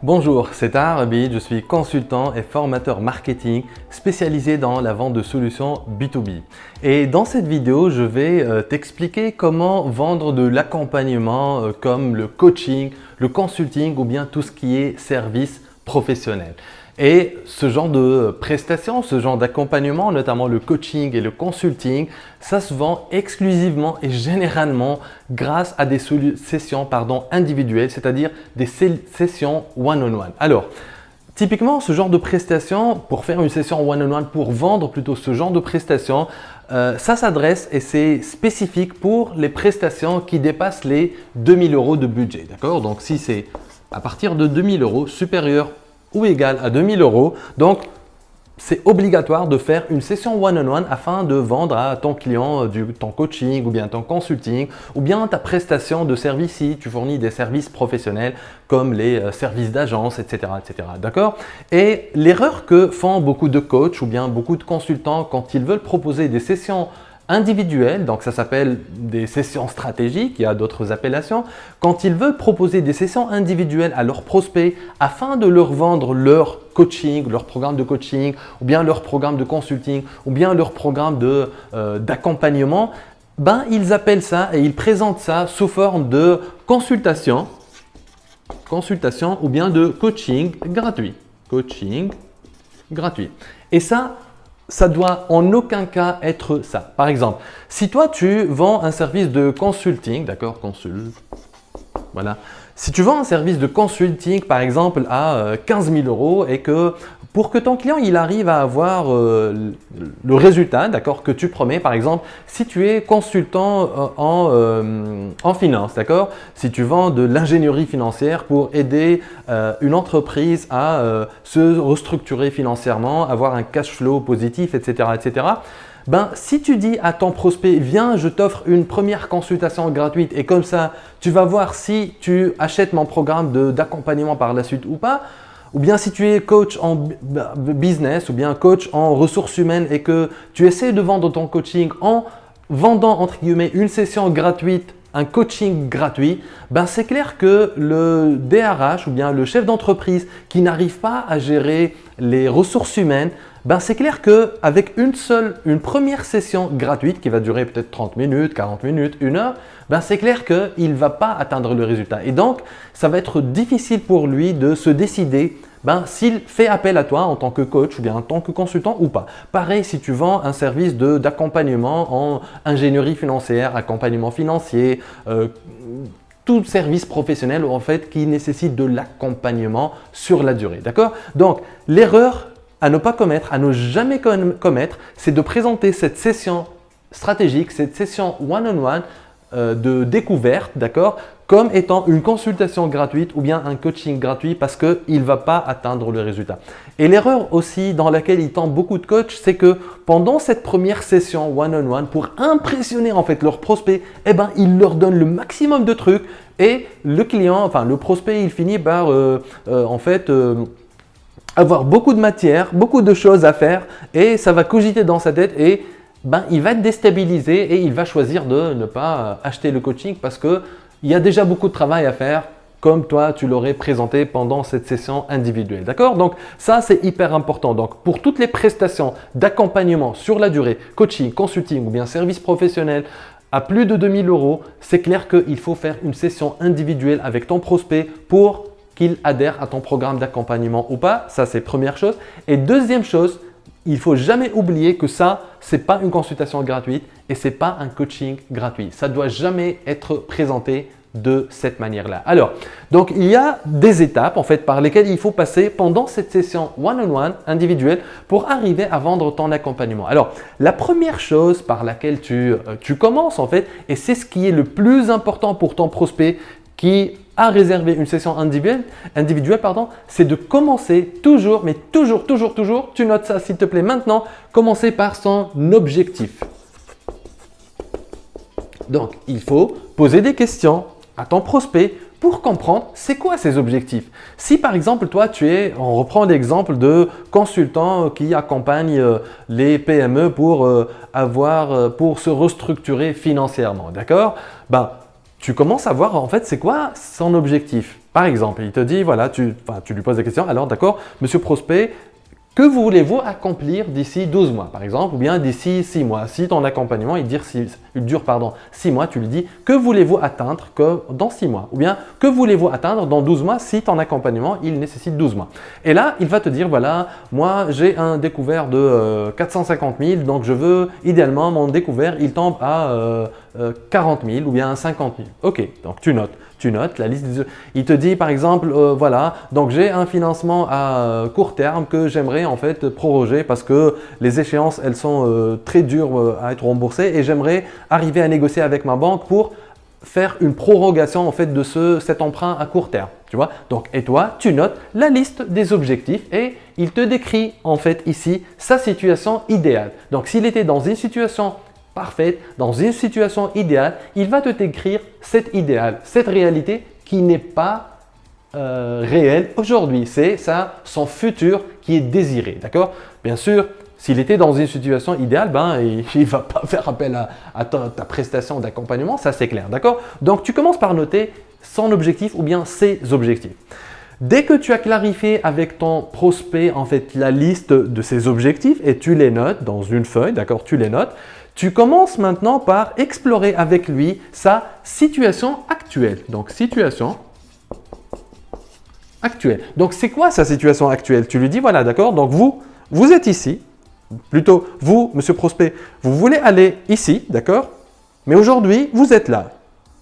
Bonjour, c'est Tahar Abid, je suis consultant et formateur marketing spécialisé dans la vente de solutions B2B. Et dans cette vidéo, je vais t'expliquer comment vendre de l'accompagnement comme le coaching, le consulting ou bien tout ce qui est service professionnel. Et ce genre de prestations, ce genre d'accompagnement, notamment le coaching et le consulting, ça se vend exclusivement et généralement grâce à des sessions individuelles, c'est-à-dire des sessions one-on-one. Alors, typiquement, ce genre de prestations, pour faire une session one-on-one, pour vendre plutôt ce genre de prestations, ça s'adresse et c'est spécifique pour les prestations qui dépassent les 2000 € de budget. D'accord? Donc, si c'est à partir de 2000 € supérieur ou égal à 2000 €. Donc, c'est obligatoire de faire une session one-on-one afin de vendre à ton client ton coaching ou bien ton consulting ou bien ta prestation de service si tu fournis des services professionnels comme les services d'agence, etc. etc. D'accord? Et l'erreur que font beaucoup de coachs ou bien beaucoup de consultants quand ils veulent proposer des sessions individuelles, donc ça s'appelle des sessions stratégiques, il y a d'autres appellations, quand ils veulent proposer des sessions individuelles à leurs prospects afin de leur vendre leur coaching, leur programme de coaching ou bien leur programme de consulting ou bien leur programme d'accompagnement, ils appellent ça et ils présentent ça sous forme de consultation ou bien de coaching gratuit. Coaching gratuit. Et ça doit en aucun cas être ça. Par exemple, si toi tu vends un service de consulting, d'accord, voilà. Si tu vends un service de consulting par exemple à 15 000 € et que pour que ton client il arrive à avoir le résultat, d'accord, que tu promets, par exemple, si tu es consultant en finance, d'accord, si tu vends de l'ingénierie financière pour aider une entreprise à se restructurer financièrement, avoir un cash flow positif, etc., etc. Si tu dis à ton prospect, viens, je t'offre une première consultation gratuite et comme ça, tu vas voir si tu achètes mon programme d'accompagnement par la suite ou pas. Ou bien si tu es coach en business ou bien coach en ressources humaines et que tu essaies de vendre ton coaching en vendant entre guillemets une session gratuite, un coaching gratuit, c'est clair que le DRH ou bien le chef d'entreprise qui n'arrive pas à gérer les ressources humaines, c'est clair qu'avec une première session gratuite qui va durer peut-être 30 minutes, 40 minutes, 1 heure, c'est clair qu'il ne va pas atteindre le résultat. Et donc, ça va être difficile pour lui de se décider s'il fait appel à toi en tant que coach ou bien en tant que consultant ou pas. Pareil, si tu vends un service d'accompagnement en ingénierie financière, accompagnement financier, tout service professionnel en fait qui nécessite de l'accompagnement sur la durée. D'accord? Donc, l'erreur à ne pas commettre, à ne jamais commettre, c'est de présenter cette session stratégique, cette session one-on-one de découverte, d'accord, comme étant une consultation gratuite ou bien un coaching gratuit parce qu'il ne va pas atteindre le résultat. Et l'erreur aussi dans laquelle il tombent beaucoup de coachs, c'est que pendant cette première session one-on-one, pour impressionner en fait leurs prospects, ils leur donnent le maximum de trucs et le client, enfin le prospect, il finit par avoir beaucoup de matière, beaucoup de choses à faire et ça va cogiter dans sa tête et il va être déstabilisé et il va choisir de ne pas acheter le coaching parce qu'il y a déjà beaucoup de travail à faire comme toi tu l'aurais présenté pendant cette session individuelle. D'accord? Donc ça c'est hyper important. Donc pour toutes les prestations d'accompagnement sur la durée, coaching, consulting ou bien service professionnel, à plus de 2000 €, c'est clair qu'il faut faire une session individuelle avec ton prospect pour qu'il adhère à ton programme d'accompagnement ou pas. Ça, c'est première chose. Et deuxième chose, il ne faut jamais oublier que ça, ce n'est pas une consultation gratuite et ce n'est pas un coaching gratuit. Ça ne doit jamais être présenté de cette manière-là. Alors, donc il y a des étapes en fait par lesquelles il faut passer pendant cette session one-on-one individuelle pour arriver à vendre ton accompagnement. Alors, la première chose par laquelle tu commences en fait, et c'est ce qui est le plus important pour ton prospect qui a réservé une session individuelle, c'est de commencer toujours, mais toujours, tu notes ça s'il te plaît maintenant, commencer par son objectif. Donc, il faut poser des questions à ton prospect pour comprendre c'est quoi ses objectifs. Si par exemple, toi, on reprend l'exemple de consultant qui accompagne les PME pour se restructurer financièrement, d'accord? Tu commences à voir en fait c'est quoi son objectif. Par exemple, il te dit, voilà, tu lui poses la question, alors d'accord, monsieur prospect, que voulez-vous accomplir d'ici 12 mois, par exemple, ou bien d'ici 6 mois? Si ton accompagnement il dure 6 mois, tu lui dis que voulez-vous atteindre dans 6 mois? Ou bien que voulez-vous atteindre dans 12 mois si ton accompagnement il nécessite 12 mois? Et là, il va te dire, voilà, moi j'ai un découvert de 450 000, donc je veux idéalement mon découvert il tombe à 40 000 ou bien 50 000. Ok, donc tu notes la liste il te dit par exemple, voilà, donc j'ai un financement à court terme que j'aimerais en fait proroger parce que les échéances, elles sont très dures à être remboursées et j'aimerais arriver à négocier avec ma banque pour faire une prorogation en fait de cet emprunt à court terme, tu vois. Donc, et toi, tu notes la liste des objectifs et il te décrit en fait ici sa situation idéale. Donc, s'il était dans une situation parfaite, dans une situation idéale, il va te décrire cet idéal, cette réalité qui n'est pas réelle aujourd'hui. C'est ça, son futur qui est désiré, d'accord? Bien sûr, s'il était dans une situation idéale, ben, il ne va pas faire appel à ta prestation d'accompagnement, ça c'est clair, d'accord? Donc, tu commences par noter son objectif ou bien ses objectifs. Dès que tu as clarifié avec ton prospect en fait la liste de ses objectifs et tu les notes dans une feuille, d'accord? Tu les notes. Tu commences maintenant par explorer avec lui sa situation actuelle. Donc, situation actuelle. Donc, c'est quoi sa situation actuelle? Tu lui dis, voilà, d'accord, donc vous êtes ici, plutôt vous, monsieur prospect, vous voulez aller ici, d'accord? Mais aujourd'hui, vous êtes là.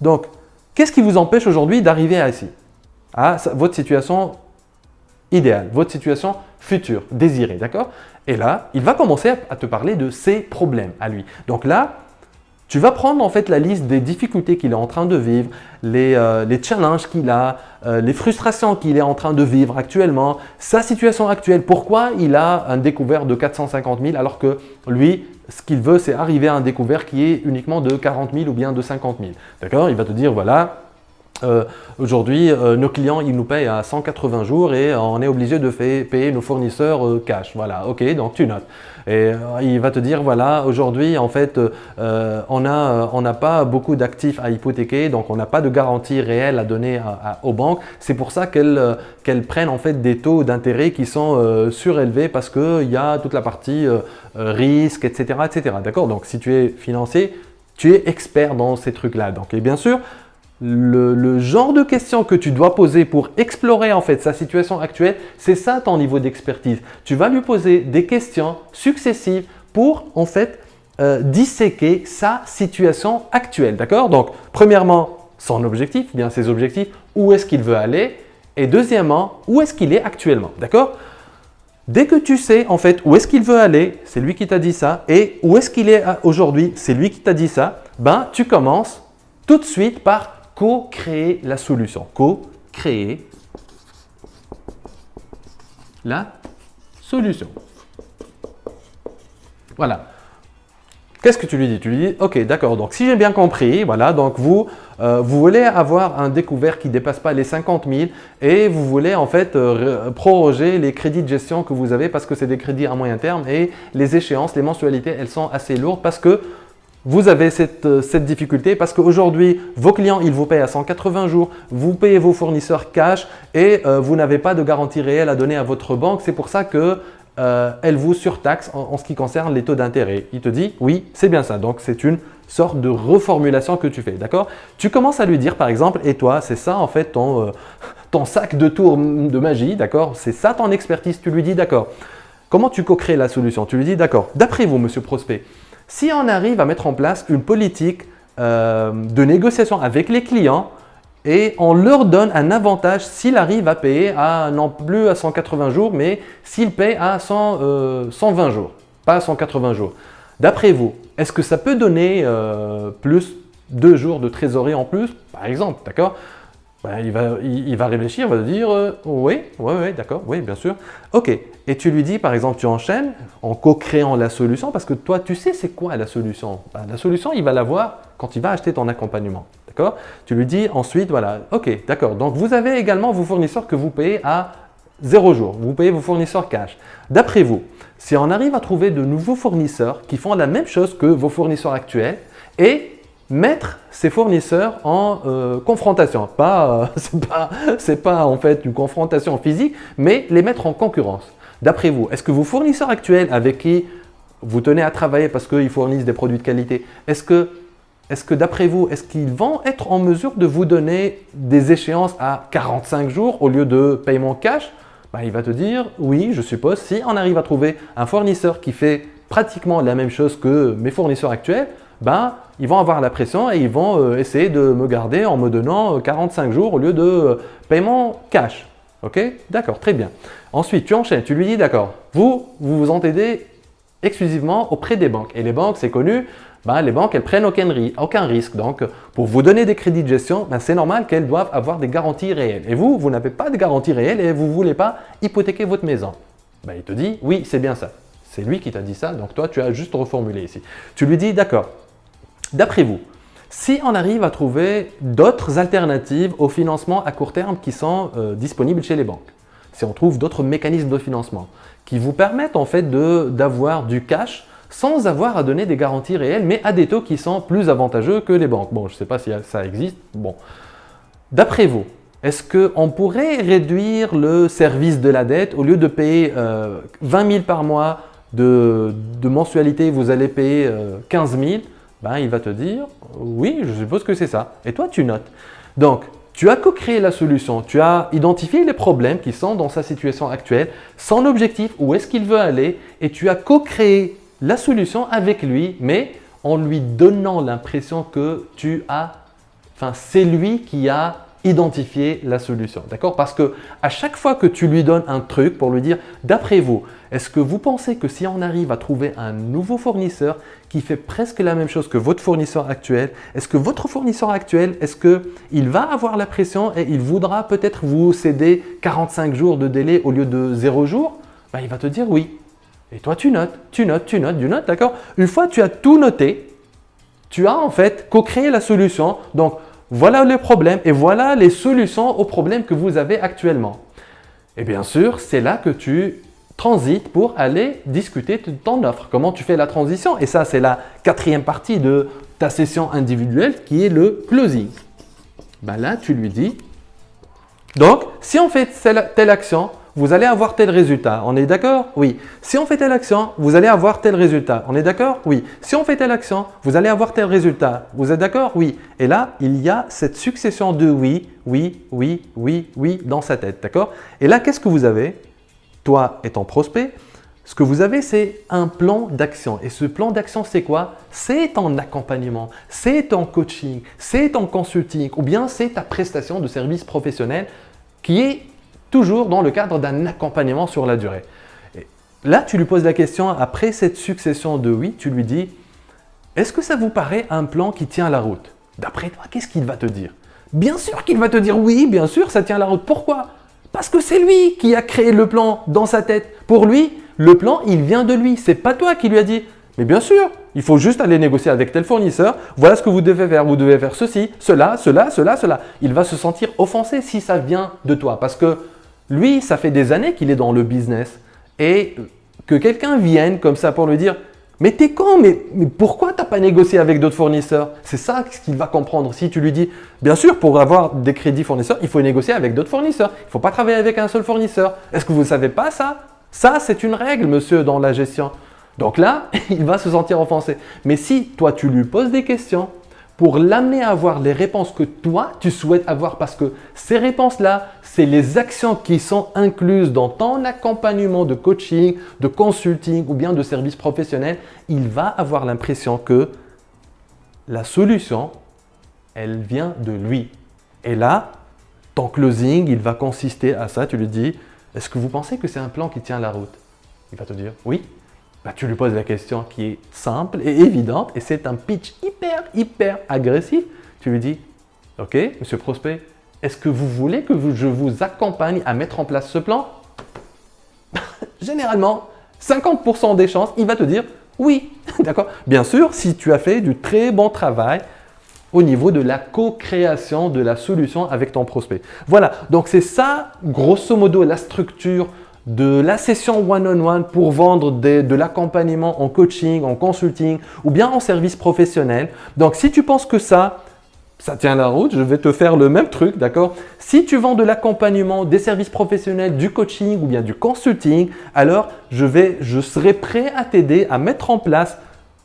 Donc, qu'est-ce qui vous empêche aujourd'hui d'arriver à ici? À votre situation idéale, votre situation future, désirée, d'accord? Et là, il va commencer à te parler de ses problèmes à lui. Donc là, tu vas prendre en fait la liste des difficultés qu'il est en train de vivre, les challenges qu'il a, les frustrations qu'il est en train de vivre actuellement, sa situation actuelle, pourquoi il a un découvert de 450 000 alors que lui, ce qu'il veut, c'est arriver à un découvert qui est uniquement de 40 000 ou bien de 50 000. D'accord? Il va te dire, voilà, aujourd'hui, nos clients, ils nous payent à 180 jours et on est obligé de payer nos fournisseurs cash. Voilà, ok, donc tu notes. Et il va te dire, voilà, aujourd'hui, en fait, on n'a pas beaucoup d'actifs à hypothéquer, donc on n'a pas de garantie réelle à donner aux banques. C'est pour ça qu'elles prennent en fait des taux d'intérêt qui sont surélevés parce qu'il y a toute la partie risque, etc. etc. D'accord? Donc, si tu es financier, tu es expert dans ces trucs-là. Donc, et bien sûr, le genre de questions que tu dois poser pour explorer en fait sa situation actuelle, c'est ça ton niveau d'expertise. Tu vas lui poser des questions successives pour en fait disséquer sa situation actuelle. D'accord? Donc, premièrement, son objectif, bien ses objectifs, où est-ce qu'il veut aller? Et deuxièmement, où est-ce qu'il est actuellement? D'accord? Dès que tu sais en fait où est-ce qu'il veut aller, c'est lui qui t'a dit ça, et où est-ce qu'il est aujourd'hui, c'est lui qui t'a dit ça, ben tu commences tout de suite par co-créer la solution. Co-créer la solution. Voilà. Qu'est-ce que tu lui dis? Tu lui dis, ok, d'accord, donc si j'ai bien compris, voilà, donc vous voulez avoir un découvert qui ne dépasse pas les 50 000 et vous voulez en fait proroger les crédits de gestion que vous avez parce que c'est des crédits à moyen terme et les échéances, les mensualités, elles sont assez lourdes parce que vous avez cette difficulté parce qu'aujourd'hui, vos clients, ils vous payent à 180 jours, vous payez vos fournisseurs cash et vous n'avez pas de garantie réelle à donner à votre banque. C'est pour ça qu'elle vous surtaxe en ce qui concerne les taux d'intérêt. Il te dit, oui, c'est bien ça. Donc, c'est une sorte de reformulation que tu fais. D'accord? Tu commences à lui dire, par exemple, et toi, c'est ça en fait ton sac de tour de magie. D'accord? C'est ça ton expertise. Tu lui dis, d'accord. Comment tu co-crées la solution? Tu lui dis, d'accord. D'après vous, monsieur prospect, si on arrive à mettre en place une politique de négociation avec les clients et on leur donne un avantage s'il arrive à payer non plus à 180 jours, mais s'il paye à 120 jours, pas à 180 jours. D'après vous, est-ce que ça peut donner plus 2 jours de trésorerie en plus, par exemple, d'accord? Ben, il va réfléchir, il va te dire oui, d'accord, oui, bien sûr. Ok, et tu lui dis, par exemple, tu enchaînes en co-créant la solution parce que toi, tu sais c'est quoi la solution. Ben, la solution, il va la voir quand il va acheter ton accompagnement. D'accord? Tu lui dis ensuite, voilà, ok, d'accord. Donc, vous avez également vos fournisseurs que vous payez à 0 jours. Vous payez vos fournisseurs cash. D'après vous, si on arrive à trouver de nouveaux fournisseurs qui font la même chose que vos fournisseurs actuels et mettre ses fournisseurs en confrontation. C'est pas en fait une confrontation physique, mais les mettre en concurrence. D'après vous, est-ce que vos fournisseurs actuels avec qui vous tenez à travailler parce qu'ils fournissent des produits de qualité, est-ce que d'après vous, est-ce qu'ils vont être en mesure de vous donner des échéances à 45 jours au lieu de paiement cash? Ben, il va te dire oui, je suppose, si on arrive à trouver un fournisseur qui fait pratiquement la même chose que mes fournisseurs actuels, ben, ils vont avoir la pression et ils vont essayer de me garder en me donnant 45 jours au lieu de paiement cash. Ok? D'accord, très bien. Ensuite, tu enchaînes, tu lui dis d'accord, vous vous entendez exclusivement auprès des banques. Et les banques, c'est connu, ben, les banques, elles prennent aucun risque. Donc, pour vous donner des crédits de gestion, ben, c'est normal qu'elles doivent avoir des garanties réelles. Et vous n'avez pas de garantie réelle et vous ne voulez pas hypothéquer votre maison. Ben, il te dit, oui, c'est bien ça. C'est lui qui t'a dit ça, donc toi, tu as juste reformulé ici. Tu lui dis, d'accord, d'après vous, si on arrive à trouver d'autres alternatives au financement à court terme qui sont disponibles chez les banques, si on trouve d'autres mécanismes de financement qui vous permettent en fait d'avoir du cash sans avoir à donner des garanties réelles, mais à des taux qui sont plus avantageux que les banques. Bon, je ne sais pas si ça existe. Bon, d'après vous, est-ce qu'on pourrait réduire le service de la dette au lieu de payer 20 000 par mois de mensualité, vous allez payer 15 000? Ben, il va te dire oui, je suppose que c'est ça. Et toi, tu notes. Donc, tu as co-créé la solution, tu as identifié les problèmes qui sont dans sa situation actuelle, son objectif, où est-ce qu'il veut aller, et tu as co-créé la solution avec lui, mais en lui donnant l'impression que c'est lui qui a identifié la solution. D'accord? Parce que à chaque fois que tu lui donnes un truc pour lui dire, d'après vous, est-ce que vous pensez que si on arrive à trouver un nouveau fournisseur qui fait presque la même chose que votre fournisseur actuel, est-ce que votre fournisseur actuel, est-ce qu'il va avoir la pression et il voudra peut-être vous céder 45 jours de délai au lieu de 0 jours? Ben, il va te dire oui. Et toi, tu notes, d'accord? Une fois que tu as tout noté, tu as en fait co-créé la solution. Donc, voilà les problèmes et voilà les solutions aux problèmes que vous avez actuellement. Et bien sûr, c'est là que tu transites pour aller discuter de ton offre. Comment tu fais la transition? Et ça, c'est la 4e partie de ta session individuelle qui est le closing. Ben là, tu lui dis, donc, si on fait telle action, vous allez avoir tel résultat. On est d'accord? Oui. Si on fait telle action, vous allez avoir tel résultat. On est d'accord? Oui. Si on fait telle action, vous allez avoir tel résultat. Vous êtes d'accord? Oui. Et là, il y a cette succession de oui, oui, oui, oui, oui dans sa tête. D'accord? Et là, qu'est-ce que vous avez? Toi et ton prospect, ce que vous avez, c'est un plan d'action. Et ce plan d'action, c'est quoi? C'est ton accompagnement, c'est ton coaching, c'est ton consulting ou bien c'est ta prestation de service professionnel qui est toujours dans le cadre d'un accompagnement sur la durée. Et là, tu lui poses la question, après cette succession de oui, tu lui dis, est-ce que ça vous paraît un plan qui tient la route? D'après toi, qu'est-ce qu'il va te dire? Bien sûr qu'il va te dire oui, bien sûr, ça tient la route. Pourquoi? Parce que c'est lui qui a créé le plan dans sa tête. Pour lui, le plan, il vient de lui. C'est pas toi qui lui as dit. Mais bien sûr, il faut juste aller négocier avec tel fournisseur. Voilà ce que vous devez faire. Vous devez faire ceci, cela, cela, cela, cela. Il va se sentir offensé si ça vient de toi. Parce que lui, ça fait des années qu'il est dans le business. Et que quelqu'un vienne comme ça pour lui dire « Mais t'es con, mais pourquoi t'as pas négocié avec d'autres fournisseurs ?» C'est ça ce qu'il va comprendre. Si tu lui dis « Bien sûr, pour avoir des crédits fournisseurs, il faut négocier avec d'autres fournisseurs. Il ne faut pas travailler avec un seul fournisseur. Est-ce que vous ne savez pas ça? Ça, c'est une règle, monsieur, dans la gestion. » Donc là, il va se sentir offensé. Mais si toi, tu lui poses des questions pour l'amener à avoir les réponses que toi, tu souhaites avoir, parce que ces réponses-là, c'est les actions qui sont incluses dans ton accompagnement de coaching, de consulting ou bien de service professionnel, il va avoir l'impression que la solution, elle vient de lui. Et là, ton closing, il va consister à ça. Tu lui dis, est-ce que vous pensez que c'est un plan qui tient la route? Il va te dire, oui. Bah, tu lui poses la question qui est simple et évidente et c'est un pitch hyper agressif. Tu lui dis, ok, monsieur prospect, est-ce que vous voulez que je vous accompagne à mettre en place ce plan? Généralement, 50% des chances, il va te dire oui. D'accord? Bien sûr, si tu as fait du très bon travail au niveau de la co-création de la solution avec ton prospect. Voilà, donc c'est ça, grosso modo, la structure de la session one-on-one pour vendre de l'accompagnement en coaching, en consulting ou bien en service professionnel. Donc, si tu penses que ça tient la route, je vais te faire le même truc, d'accord? Si tu vends de l'accompagnement, des services professionnels, du coaching ou bien du consulting, alors je serai prêt à t'aider à mettre en place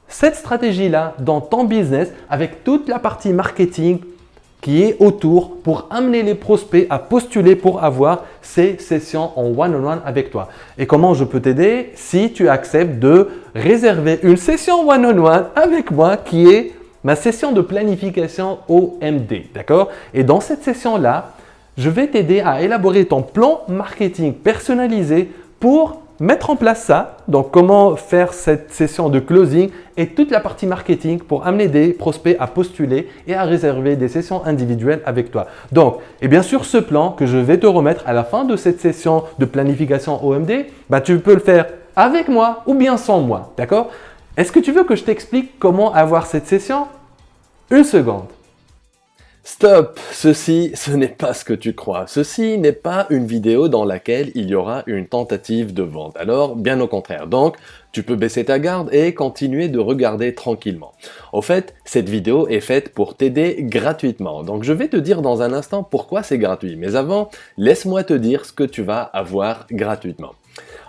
cette stratégie-là dans ton business avec toute la partie marketing qui est autour pour amener les prospects à postuler pour avoir ces sessions en one-on-one avec toi. Et comment je peux t'aider? Si tu acceptes de réserver une session one-on-one avec moi qui est ma session de planification OMD, d'accord? Et dans cette session-là, je vais t'aider à élaborer ton plan marketing personnalisé pour mettre en place ça. Donc, comment faire cette session de closing et toute la partie marketing pour amener des prospects à postuler et à réserver des sessions individuelles avec toi. Donc, et bien sûr, ce plan que je vais te remettre à la fin de cette session de planification OMD, tu peux le faire avec moi ou bien sans moi, d'accord? Est-ce que tu veux que je t'explique comment avoir cette session? Une seconde. Stop! Ceci, ce n'est pas ce que tu crois. Ceci n'est pas une vidéo dans laquelle il y aura une tentative de vente. Alors, bien au contraire. Donc, tu peux baisser ta garde et continuer de regarder tranquillement. Au fait, cette vidéo est faite pour t'aider gratuitement. Donc, je vais te dire dans un instant pourquoi c'est gratuit. Mais avant, laisse-moi te dire ce que tu vas avoir gratuitement.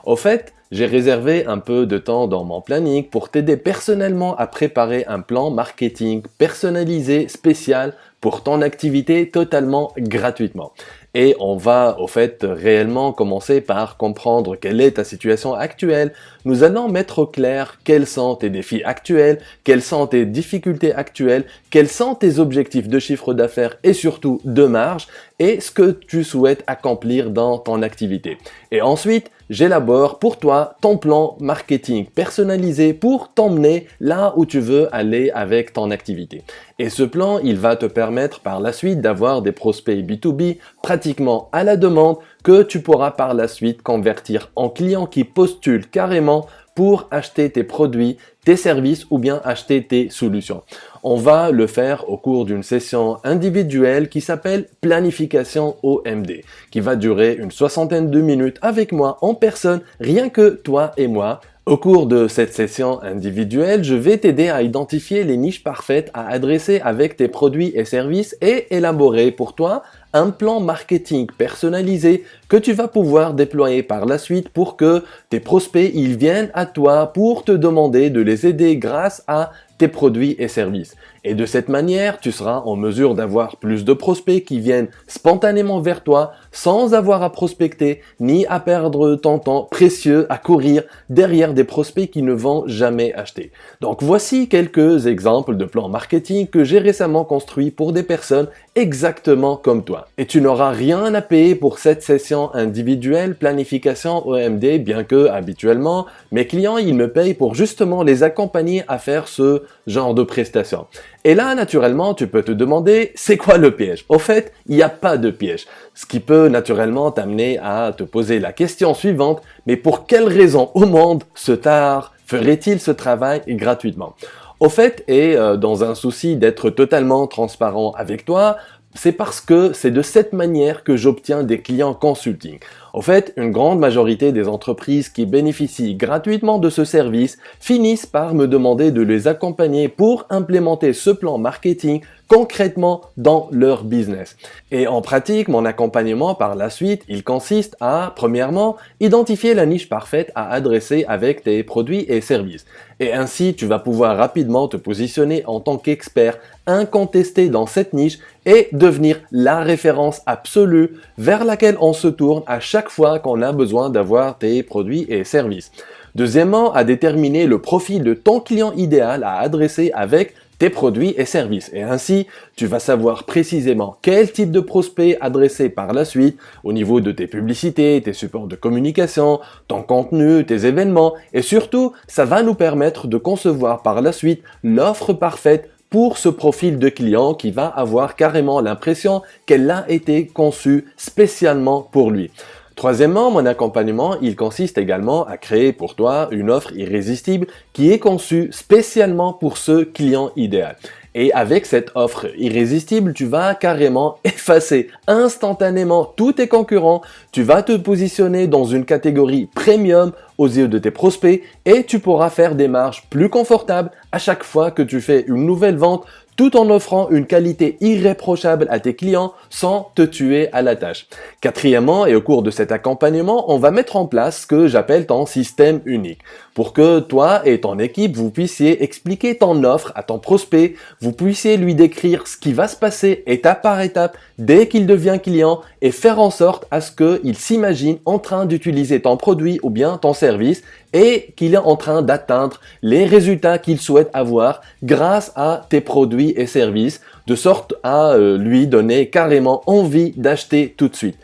Au fait, j'ai réservé un peu de temps dans mon planning pour t'aider personnellement à préparer un plan marketing personnalisé, spécial pour ton activité totalement gratuitement. Et on va au fait réellement commencer par comprendre quelle est ta situation actuelle. Nous allons mettre au clair quels sont tes défis actuels, quelles sont tes difficultés actuelles, quels sont tes objectifs de chiffre d'affaires et surtout de marge et ce que tu souhaites accomplir dans ton activité. Et ensuite, j'élabore pour toi ton plan marketing personnalisé pour t'emmener là où tu veux aller avec ton activité. Et ce plan, il va te permettre par la suite d'avoir des prospects B2B pratiquement à la demande que tu pourras par la suite convertir en clients qui postulent carrément pour acheter tes produits, tes services ou bien acheter tes solutions. On va le faire au cours d'une session individuelle qui s'appelle Planification OMD, qui va durer une 60aine de minutes avec moi en personne, rien que toi et moi. Au cours de cette session individuelle, je vais t'aider à identifier les niches parfaites à adresser avec tes produits et services et élaborer pour toi un plan marketing personnalisé que tu vas pouvoir déployer par la suite pour que tes prospects ils viennent à toi pour te demander de les aider grâce à tes produits et services. Et de cette manière, tu seras en mesure d'avoir plus de prospects qui viennent spontanément vers toi sans avoir à prospecter ni à perdre ton temps précieux à courir derrière des prospects qui ne vont jamais acheter. Donc voici quelques exemples de plans marketing que j'ai récemment construits pour des personnes exactement comme toi. Et tu n'auras rien à payer pour cette session individuelle planification OMD, bien que habituellement, mes clients ils me payent pour justement les accompagner à faire ce genre de prestations. Et là, naturellement, tu peux te demander, c'est quoi le piège? Au fait, il n'y a pas de piège. Ce qui peut naturellement t'amener à te poser la question suivante, mais pour quelle raison au monde ce tard ferait-il ce travail gratuitement? Au fait, et dans un souci d'être totalement transparent avec toi, c'est parce que c'est de cette manière que j'obtiens des clients consulting. En fait, une grande majorité des entreprises qui bénéficient gratuitement de ce service finissent par me demander de les accompagner pour implémenter ce plan marketing concrètement dans leur business. Et en pratique, mon accompagnement par la suite, il consiste à, premièrement, identifier la niche parfaite à adresser avec tes produits et services. Et ainsi, tu vas pouvoir rapidement te positionner en tant qu'expert incontesté dans cette niche et devenir la référence absolue vers laquelle on se tourne à chaque fois qu'on a besoin d'avoir tes produits et services. Deuxièmement, à déterminer le profil de ton client idéal à adresser avec tes produits et services. Et ainsi, tu vas savoir précisément quel type de prospect adresser par la suite au niveau de tes publicités, tes supports de communication, ton contenu, tes événements. Et surtout, ça va nous permettre de concevoir par la suite l'offre parfaite pour ce profil de client qui va avoir carrément l'impression qu'elle a été conçue spécialement pour lui. Troisièmement, mon accompagnement, il consiste également à créer pour toi une offre irrésistible qui est conçue spécialement pour ce client idéal. Et avec cette offre irrésistible, tu vas carrément effacer instantanément tous tes concurrents, tu vas te positionner dans une catégorie premium aux yeux de tes prospects et tu pourras faire des marges plus confortables à chaque fois que tu fais une nouvelle vente, tout en offrant une qualité irréprochable à tes clients sans te tuer à la tâche. Quatrièmement, et au cours de cet accompagnement, on va mettre en place ce que j'appelle ton système unique. Pour que toi et ton équipe, vous puissiez expliquer ton offre à ton prospect, vous puissiez lui décrire ce qui va se passer étape par étape dès qu'il devient client et faire en sorte à ce qu'il s'imagine en train d'utiliser ton produit ou bien ton service et qu'il est en train d'atteindre les résultats qu'il souhaite avoir grâce à tes produits et services, de sorte à lui donner carrément envie d'acheter tout de suite.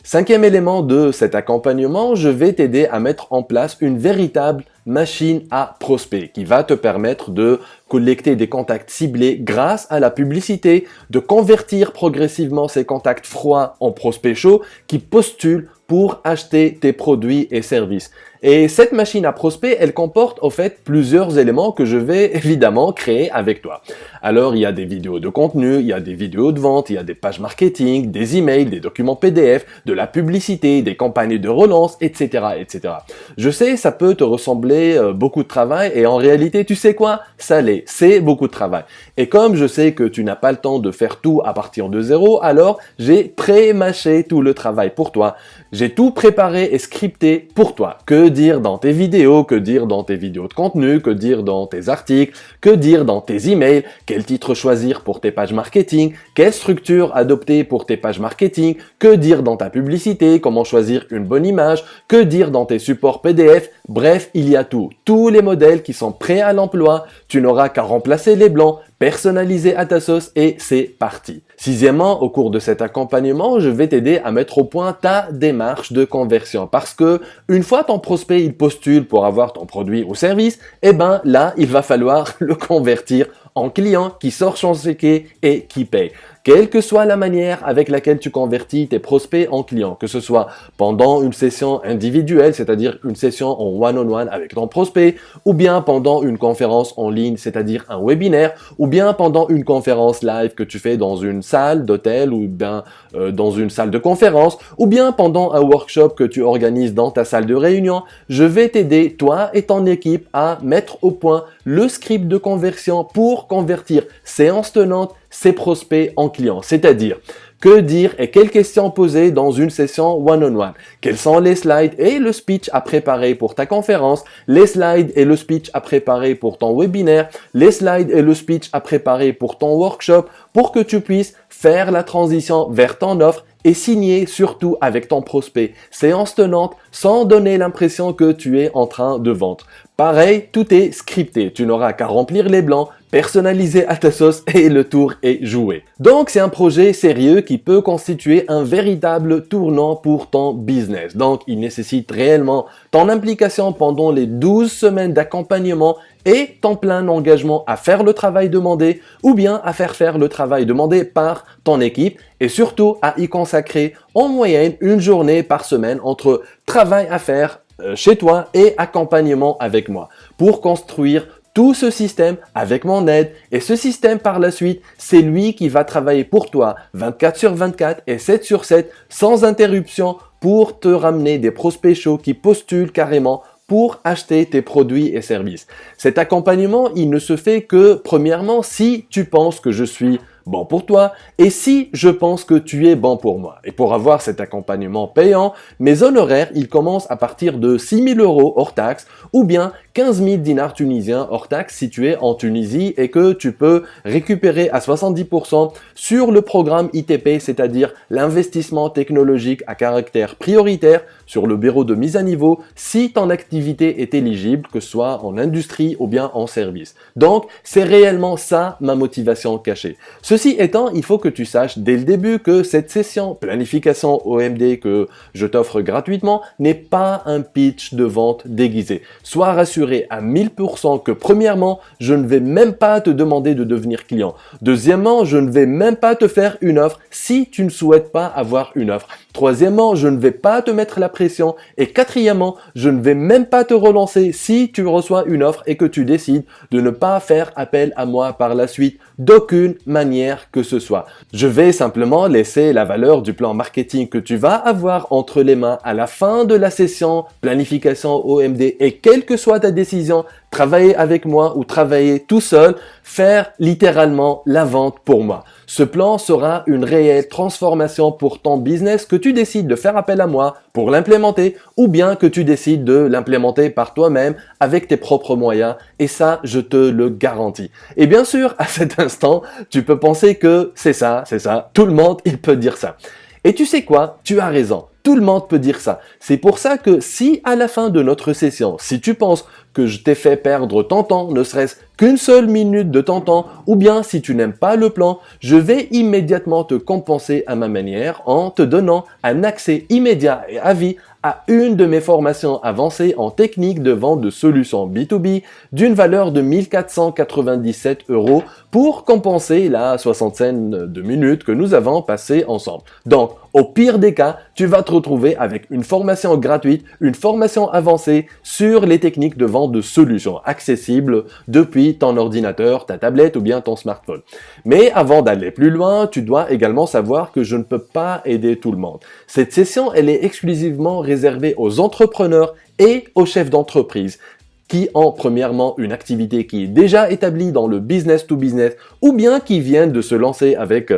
Cinquième élément de cet accompagnement, je vais t'aider à mettre en place une véritable machine à prospect qui va te permettre de collecter des contacts ciblés grâce à la publicité, de convertir progressivement ces contacts froids en prospects chauds qui postulent pour acheter tes produits et services. Et cette machine à prospect, elle comporte au fait plusieurs éléments que je vais évidemment créer avec toi. Alors, il y a des vidéos de contenu, il y a des vidéos de vente, il y a des pages marketing, des emails, des documents PDF, de la publicité, des campagnes de relance, etc., etc. Je sais, ça peut te ressembler beaucoup de travail et en réalité, tu sais quoi? Ça l'est, c'est beaucoup de travail. Et comme je sais que tu n'as pas le temps de faire tout à partir de zéro, alors j'ai pré-mâché tout le travail pour toi. J'ai tout préparé et scripté pour toi. Que dire dans tes vidéos, que dire dans tes vidéos de contenu, que dire dans tes articles, que dire dans tes emails, quel titre choisir pour tes pages marketing, quelle structure adopter pour tes pages marketing, que dire dans ta publicité, comment choisir une bonne image, que dire dans tes supports PDF, bref, il y a tout. Tous les modèles qui sont prêts à l'emploi, tu n'auras qu'à remplacer les blancs, personnaliser à ta sauce et c'est parti. Sixièmement, au cours de cet accompagnement, je vais t'aider à mettre au point ta démarche de conversion parce que une fois ton prospect il postule pour avoir ton produit ou service, eh ben là, il va falloir le convertir en client qui sort son ticket et qui paye. Quelle que soit la manière avec laquelle tu convertis tes prospects en clients, que ce soit pendant une session individuelle, c'est-à-dire une session en one-on-one avec ton prospect, ou bien pendant une conférence en ligne, c'est-à-dire un webinaire, ou bien pendant une conférence live que tu fais dans une salle d'hôtel ou bien dans une salle de conférence, ou bien pendant un workshop que tu organises dans ta salle de réunion, je vais t'aider, toi et ton équipe, à mettre au point le script de conversion pour convertir séance tenante ses prospects en clients, c'est-à-dire que dire et quelles questions poser dans une session one-on-one, quels sont les slides et le speech à préparer pour ta conférence, les slides et le speech à préparer pour ton webinaire, les slides et le speech à préparer pour ton workshop pour que tu puisses faire la transition vers ton offre et signer surtout avec ton prospect séance tenante sans donner l'impression que tu es en train de vendre. Pareil, tout est scripté, tu n'auras qu'à remplir les blancs, personnaliser à ta sauce et le tour est joué. Donc c'est un projet sérieux qui peut constituer un véritable tournant pour ton business. Donc il nécessite réellement ton implication pendant les 12 semaines d'accompagnement et ton plein engagement à faire le travail demandé ou bien à faire le travail demandé par ton équipe et surtout à y consacrer en moyenne une journée par semaine entre travail à faire chez toi et accompagnement avec moi pour construire tout ce système avec mon aide et ce système par la suite, c'est lui qui va travailler pour toi 24/24 et 7/7 sans interruption pour te ramener des prospects chauds qui postulent carrément pour acheter tes produits et services. Cet accompagnement, il ne se fait que premièrement si tu penses que je suis bon pour toi et si je pense que tu es bon pour moi. Et pour avoir cet accompagnement payant, mes honoraires, ils commencent à partir de 6 000 € hors taxe ou bien 15 000 dinars tunisiens hors taxe si tu es en Tunisie et que tu peux récupérer à 70% sur le programme ITP, c'est-à-dire l'investissement technologique à caractère prioritaire sur le bureau de mise à niveau si ton activité est éligible, que ce soit en industrie ou bien en service. Donc, c'est réellement ça ma motivation cachée. Ce Ceci étant, il faut que tu saches dès le début que cette session planification OMD que je t'offre gratuitement n'est pas un pitch de vente déguisé. Sois rassuré à 1000% que premièrement, je ne vais même pas te demander de devenir client. Deuxièmement, je ne vais même pas te faire une offre si tu ne souhaites pas avoir une offre. Troisièmement, je ne vais pas te mettre la pression. Et quatrièmement, je ne vais même pas te relancer si tu reçois une offre et que tu décides de ne pas faire appel à moi par la suite d'aucune manière que ce soit. Je vais simplement laisser la valeur du plan marketing que tu vas avoir entre les mains à la fin de la session planification OMD et quelle que soit ta décision, travailler avec moi ou travailler tout seul, faire littéralement la vente pour moi. Ce plan sera une réelle transformation pour ton business que tu décides de faire appel à moi pour l'implémenter ou bien que tu décides de l'implémenter par toi-même avec tes propres moyens et ça, je te le garantis. Et bien sûr, à cet instant, tu peux penser que c'est ça, tout le monde, il peut dire ça. Et tu sais quoi? Tu as raison. Tout le monde peut dire ça. C'est pour ça que si à la fin de notre session, si tu penses que je t'ai fait perdre ton temps, ne serait-ce qu'une seule minute de ton temps, ou bien si tu n'aimes pas le plan, je vais immédiatement te compenser à ma manière en te donnant un accès immédiat et à vie à une de mes formations avancées en technique de vente de solutions B2B d'une valeur de 1497 € pour compenser la soixantaine de minutes que nous avons passées ensemble. Donc, au pire des cas, tu vas te retrouver avec une formation gratuite, une formation avancée sur les techniques de vente de solutions accessibles depuis ton ordinateur, ta tablette ou bien ton smartphone. Mais avant d'aller plus loin, tu dois également savoir que je ne peux pas aider tout le monde. Cette session, elle est exclusivement réservée aux entrepreneurs et aux chefs d'entreprise qui ont premièrement une activité qui est déjà établie dans le business to business ou bien qui viennent de se lancer avec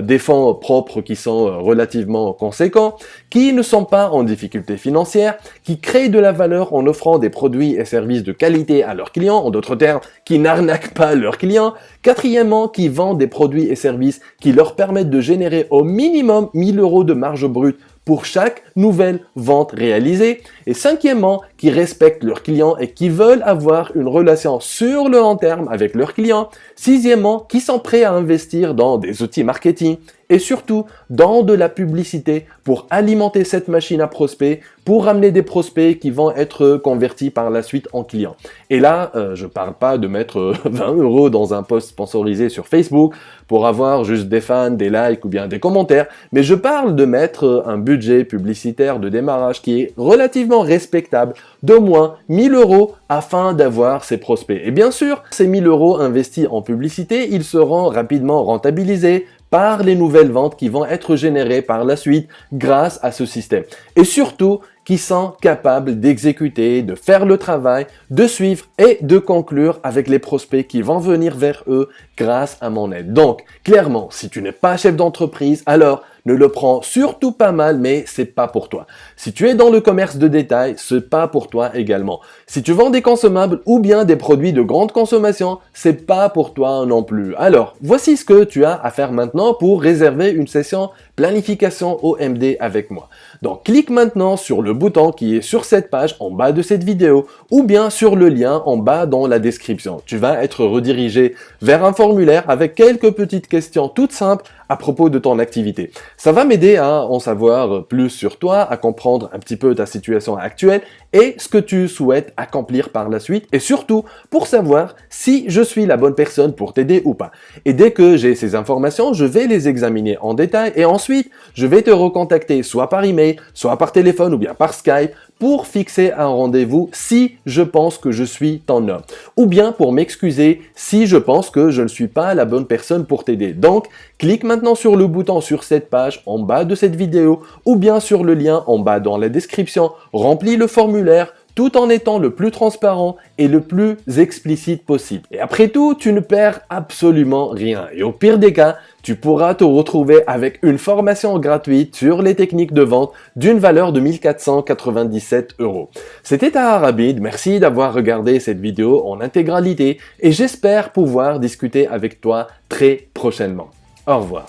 des fonds propres qui sont relativement conséquents, qui ne sont pas en difficulté financière, qui créent de la valeur en offrant des produits et services de qualité à leurs clients, en d'autres termes, qui n'arnaquent pas leurs clients. Quatrièmement, qui vendent des produits et services qui leur permettent de générer au minimum 1000 € de marge brute pour chaque nouvelle vente réalisée. Et cinquièmement, qui respectent leurs clients et qui veulent avoir une relation sur le long terme avec leurs clients. Sixièmement, qui sont prêts à investir dans des outils marketing et surtout dans de la publicité pour alimenter cette machine à prospects, pour ramener des prospects qui vont être convertis par la suite en clients. Et là, je parle pas de mettre 20 € dans un post sponsorisé sur Facebook pour avoir juste des fans, des likes ou bien des commentaires, mais je parle de mettre un budget publicitaire de démarrage qui est relativement respectable d'au moins 1000 € afin d'avoir ces prospects. Et bien sûr, ces 1000 € investis en publicité, ils seront rapidement rentabilisés par les nouvelles ventes qui vont être générées par la suite grâce à ce système. Et surtout, qui sont capables d'exécuter, de faire le travail, de suivre et de conclure avec les prospects qui vont venir vers eux grâce à mon aide. Donc, clairement, si tu n'es pas chef d'entreprise, alors ne le prends surtout pas mal, mais c'est pas pour toi. Si tu es dans le commerce de détail, c'est pas pour toi également. Si tu vends des consommables ou bien des produits de grande consommation, c'est pas pour toi non plus. Alors, voici ce que tu as à faire maintenant pour réserver une session planification OMD avec moi. Donc, clique maintenant sur le bouton qui est sur cette page en bas de cette vidéo ou bien sur le lien en bas dans la description. Tu vas être redirigé vers un formulaire avec quelques petites questions toutes simples à propos de ton activité. Ça va m'aider à en savoir plus sur toi, à comprendre un petit peu ta situation actuelle et ce que tu souhaites accomplir par la suite et surtout pour savoir si je suis la bonne personne pour t'aider ou pas. Et dès que j'ai ces informations, je vais les examiner en détail et ensuite je vais te recontacter soit par email, soit par téléphone ou bien par Skype pour fixer un rendez-vous si je pense que je suis ton homme ou bien pour m'excuser si je pense que je ne suis pas la bonne personne pour t'aider. Donc, clique maintenant sur le bouton sur cette page en bas de cette vidéo ou bien sur le lien en bas dans la description, remplis le formulaire tout en étant le plus transparent et le plus explicite possible. Et après tout, tu ne perds absolument rien. Et au pire des cas, tu pourras te retrouver avec une formation gratuite sur les techniques de vente d'une valeur de 1497 €. C'était Tahar Abid, merci d'avoir regardé cette vidéo en intégralité et j'espère pouvoir discuter avec toi très prochainement. Au revoir.